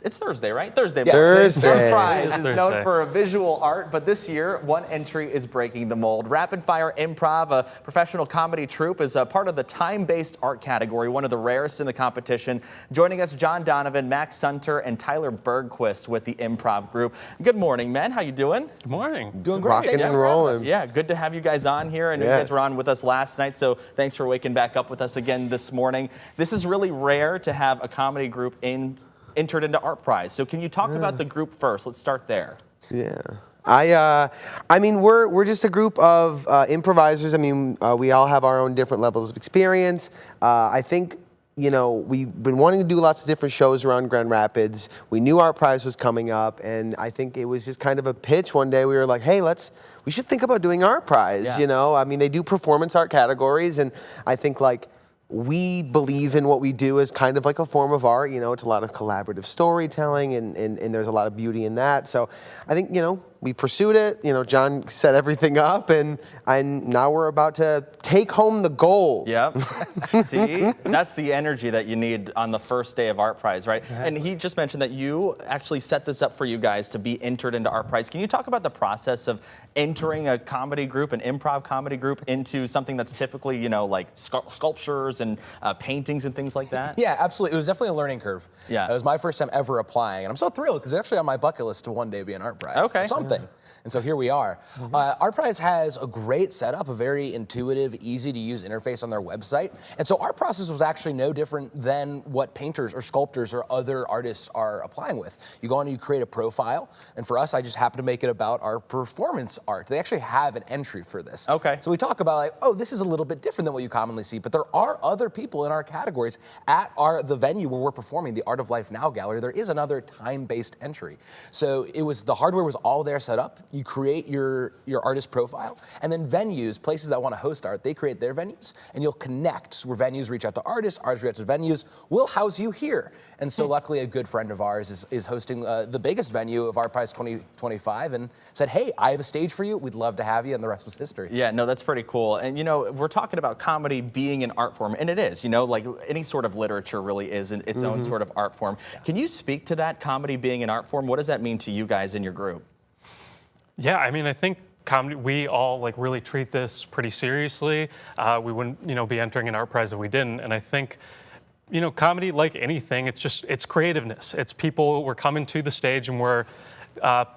It's Thursday, right? Thursday. Yes. Thursday. ArtPrize is known for visual art, but this year, one entry is breaking the mold. Rapid Fire Improv, a professional comedy troupe, is a part of the time-based art category, one of the rarest in the competition. Joining us, John Donovan, Max Sunter, and Tyler Bergquist with the Improv group. Good morning, men. How you doing? Good morning. Doing great. Rocking and rolling. Yeah, good to have you guys on here. I know you guys were on with us last night, so thanks for waking back up with us again this morning. This is really rare to have a comedy group entered into ArtPrize. So can you talk about the group first? Let's start there. Yeah. I mean, we're just a group of improvisers. I mean, we all have our own different levels of experience. I think, you know, we've been wanting to do lots of different shows around Grand Rapids. We knew ArtPrize was coming up, and I think it was just kind of a pitch one day. We were like, hey, we should think about doing ArtPrize, you know? I mean, they do performance art categories, and I think, like, we believe in what we do as kind of like a form of art. You know, it's a lot of collaborative storytelling, and there's a lot of beauty in that. So I think, you know, we pursued it. You know, John set everything up, and now we're about to take home the gold. Yep. See, that's the energy that you need on the first day of ArtPrize, right? And he just mentioned that you actually set this up for you guys to be entered into ArtPrize. Can you talk about the process of entering a comedy group, an improv comedy group, into something that's typically, you know, like sculptures and paintings and things like that? Yeah, absolutely. It was definitely a learning curve. Yeah. It was my first time ever applying, and I'm so thrilled because it's actually on my bucket list to one day be an ArtPrize. Okay. Or something. And so here we are. ArtPrize has a great setup, a very intuitive, easy to use interface on their website. And so our process was actually no different than what painters or sculptors or other artists are applying with. You go on and you create a profile. And for us, I just happen to make it about our performance art. They actually have an entry for this. Okay. So we talk about like, oh, this is a little bit different than what you commonly see, but there are other people in our categories at the venue where we're performing, the Art of Life Now Gallery. There is another time-based entry. So the hardware was all there set up. You create your artist profile, and then venues, places that want to host art, they create their venues, and you'll connect where venues reach out to artists reach out to venues. We'll house you here. And so luckily a good friend of ours is hosting the biggest venue of ArtPrize 2025 and said, hey, I have a stage for you. We'd love to have you, and the rest was history. Yeah, no, that's pretty cool. And, you know, we're talking about comedy being an art form, and it is, you know, like any sort of literature really is its own sort of art form. Can you speak to that, comedy being an art form? What does that mean to you guys in your group? Yeah, I mean, I think comedy, we all like really treat this pretty seriously. We wouldn't, you know, be entering an ArtPrize if we didn't. And I think, you know, comedy, like anything, it's creativeness. It's people, we're coming to the stage and we're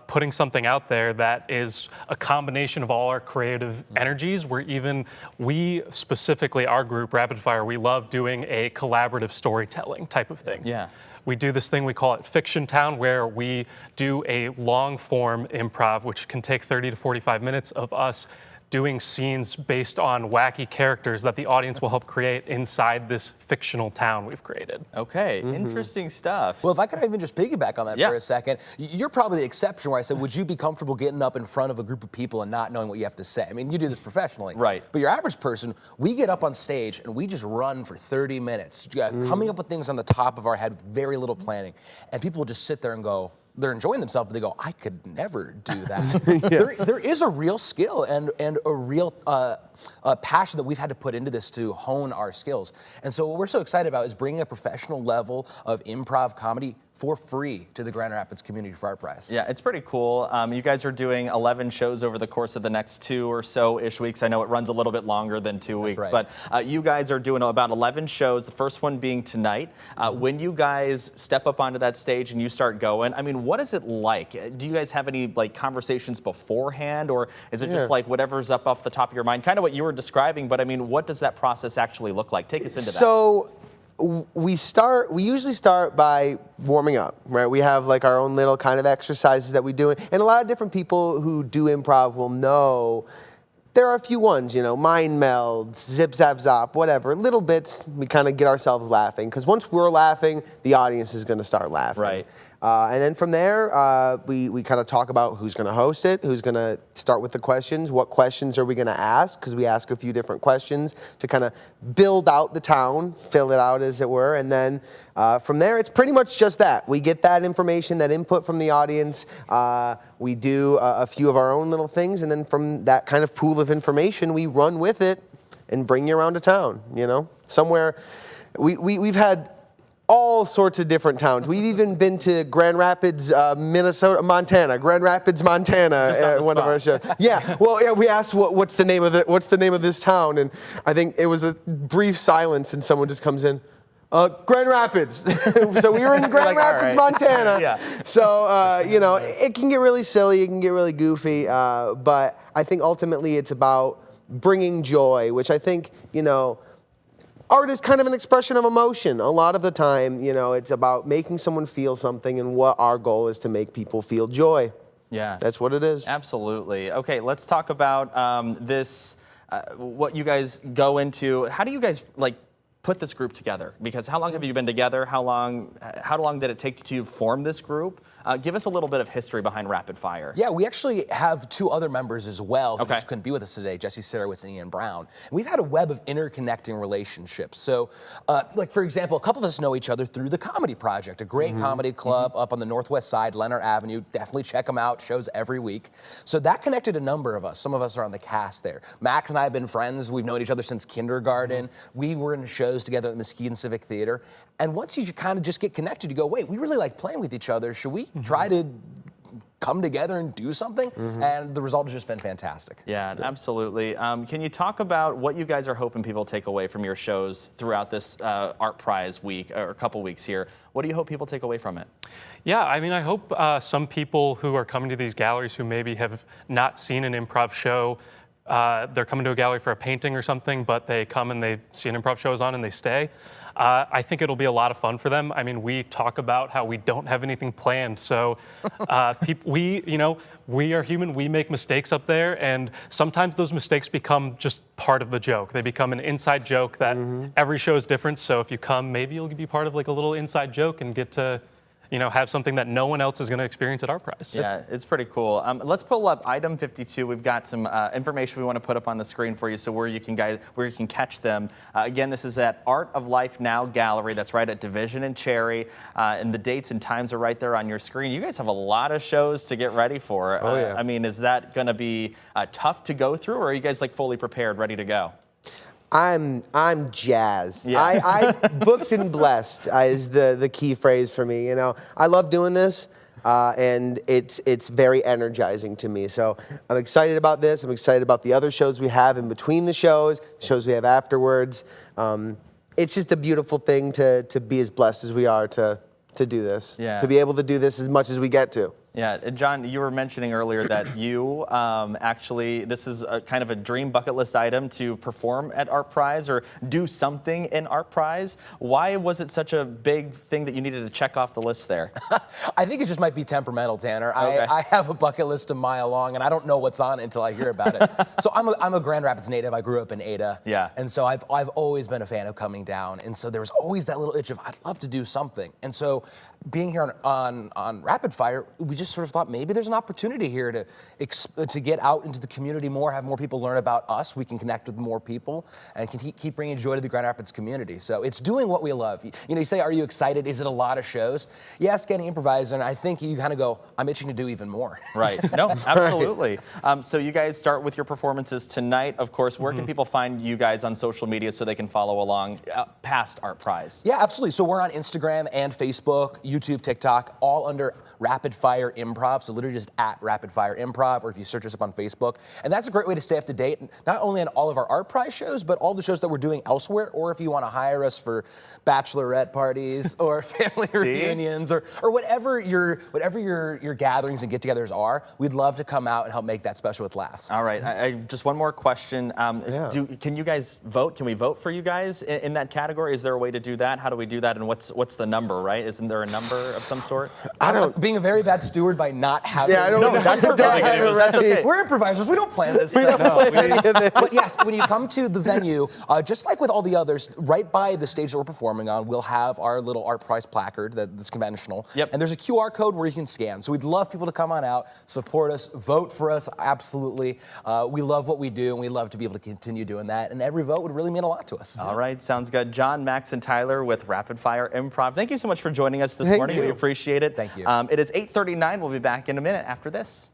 putting something out there that is a combination of all our creative energies. We specifically, our group, Rapid Fire, we love doing a collaborative storytelling type of thing. Yeah. We do this thing, we call it Fiction Town, where we do a long form improv, which can take 30 to 45 minutes of us doing scenes based on wacky characters that the audience will help create inside this fictional town we've created. Okay, interesting stuff. Well, if I could even just piggyback on that for a second, you're probably the exception where I said, would you be comfortable getting up in front of a group of people and not knowing what you have to say? I mean, you do this professionally. Right. But your average person, we get up on stage and we just run for 30 minutes, coming up with things on the top of our head with very little planning. And people will just sit there and go, they're enjoying themselves, but they go, I could never do that. There is a real skill and a real passion that we've had to put into this to hone our skills. And so what we're so excited about is bringing a professional level of improv comedy for free to the Grand Rapids community for ArtPrize. Yeah, it's pretty cool. You guys are doing 11 shows over the course of the next 2 or so-ish weeks. I know it runs a little bit longer than 2 weeks, right. But you guys are doing about 11 shows, the first one being tonight. When you guys step up onto that stage and you start going, I mean, what is it like? Do you guys have any like conversations beforehand, or is it just like whatever's up off the top of your mind? Kind of what you were describing, but I mean, what does that process actually look like? Take us into that. So we usually start by warming up, right? We have like our own little kind of exercises that we do. And a lot of different people who do improv will know there are a few ones, you know, mind melds, zip, zap, zop, whatever, little bits, we kind of get ourselves laughing. Because once we're laughing, the audience is going to start laughing. Right. And then from there, we kind of talk about who's going to host it, who's going to start with the questions, what questions are we going to ask, because we ask a few different questions to kind of build out the town, fill it out as it were, and then from there it's pretty much just that. We get that information, that input from the audience, we do a few of our own little things, and then from that kind of pool of information, we run with it and bring you around to town, you know? Somewhere, we've had all sorts of different towns. We've even been to Grand Rapids, Montana. Grand Rapids, Montana, Just on at the one of our shows. Yeah. Well, yeah, we asked what's the name of this town, and I think it was a brief silence, and someone just comes in. Grand Rapids. So we were in Grand Like, all Rapids, right. Montana. Yeah. So, you know, it can get really silly, it can get really goofy, but I think ultimately it's about bringing joy, which I think, you know, art is kind of an expression of emotion. A lot of the time, you know, it's about making someone feel something, and what our goal is to make people feel joy. Yeah. That's what it is. Absolutely. Okay, let's talk about what you guys go into. How do you guys put this group together? Because how long have you been together? How long did it take to form this group? Give us a little bit of history behind Rapid Fire. Yeah, we actually have 2 other members as well who Okay. just couldn't be with us today, Jesse Sarowitz and Ian Brown. And we've had a web of interconnecting relationships. So, like for example, a couple of us know each other through the Comedy Project, a great comedy club up on the Northwest Side, Leonard Avenue. Definitely check them out, shows every week. So that connected a number of us. Some of us are on the cast there. Max and I have been friends. We've known each other since kindergarten. We were in shows together at the Muskegon Civic Theater. And once you kind of just get connected, you go, wait, we really like playing with each other. Should we try to come together and do something? And the result has just been fantastic. Yeah, absolutely. Can you talk about what you guys are hoping people take away from your shows throughout this ArtPrize week, or a couple weeks here? What do you hope people take away from it? Yeah, I mean, I hope some people who are coming to these galleries who maybe have not seen an improv show, they're coming to a gallery for a painting or something, but they come and they see an improv show is on and they stay. I think it'll be a lot of fun for them. I mean, we talk about how we don't have anything planned, so we are human. We make mistakes up there, and sometimes those mistakes become just part of the joke. They become an inside joke that every show is different. So if you come, maybe you'll be part of like a little inside joke and get to, you know, have something that no one else is going to experience at ArtPrize. Yeah, it's pretty cool. Let's pull up item 52. We've got some information we want to put up on the screen for you, so where you can catch them. Again, this is at Art of Life Now Gallery. That's right at Division and Cherry, and the dates and times are right there on your screen. You guys have a lot of shows to get ready for. Oh, yeah. I mean, is that going to be tough to go through, or are you guys like fully prepared, ready to go? I'm jazzed. Yeah. I booked and blessed is the key phrase for me. You know, I love doing this, and it's very energizing to me. So I'm excited about this. I'm excited about the other shows we have in between the shows we have afterwards. It's just a beautiful thing to be as blessed as we are to do this. Yeah. To be able to do this as much as we get to. Yeah, John, you were mentioning earlier that you actually, this is a kind of a dream bucket list item to perform at ArtPrize or do something in ArtPrize. Why was it such a big thing that you needed to check off the list there? I think it just might be temperamental, Tanner. Okay. I have a bucket list a mile long, and I don't know what's on it until I hear about it. So I'm a Grand Rapids native. I grew up in Ada. Yeah. And so I've always been a fan of coming down. And so there was always that little itch of, I'd love to do something. And so being here on Rapid Fire, we just sort of thought maybe there's an opportunity here to get out into the community more, have more people learn about us. We can connect with more people and can keep bringing joy to the Grand Rapids community. So it's doing what we love. You know, you say, are you excited? Is it a lot of shows? Yes, getting improvised, and I think you kind of go, I'm itching to do even more. Right. No, absolutely. So you guys start with your performances tonight. Of course, where can people find you guys on social media so they can follow along past ArtPrize? Yeah, absolutely. So we're on Instagram and Facebook, YouTube, TikTok, all under Rapid Fire Improv. So literally just at Rapid Fire Improv, or if you search us up on Facebook. And that's a great way to stay up to date, not only on all of our ArtPrize shows, but all the shows that we're doing elsewhere, or if you want to hire us for bachelorette parties or family reunions or whatever your gatherings and get-togethers are, we'd love to come out and help make that special with laughs. All right. I just one more question. Can you guys vote? Can we vote for you guys in that category? Is there a way to do that? How do we do that? And what's the number, right? Isn't there a number of some sort? I don't. Being a very bad steward by not having. Yeah, I don't. No, that's I don't have it That's ready. okay. We're improvisers. We don't plan this We stuff. don't play any of this. But yes, when you come to the venue, just like with all the others, right by the stage that we're performing on, we'll have our little ArtPrize placard that's conventional. Yep. And there's a QR code where you can scan. So we'd love people to come on out, support us, vote for us, absolutely. We love what we do, and we love to be able to continue doing that. And every vote would really mean a lot to us. All right, sounds good. John, Max, and Tyler with Rapid Fire Improv. Thank you so much for joining us this Thank morning. you. We appreciate it. Thank you. It is 8:39. We'll be back in a minute after this.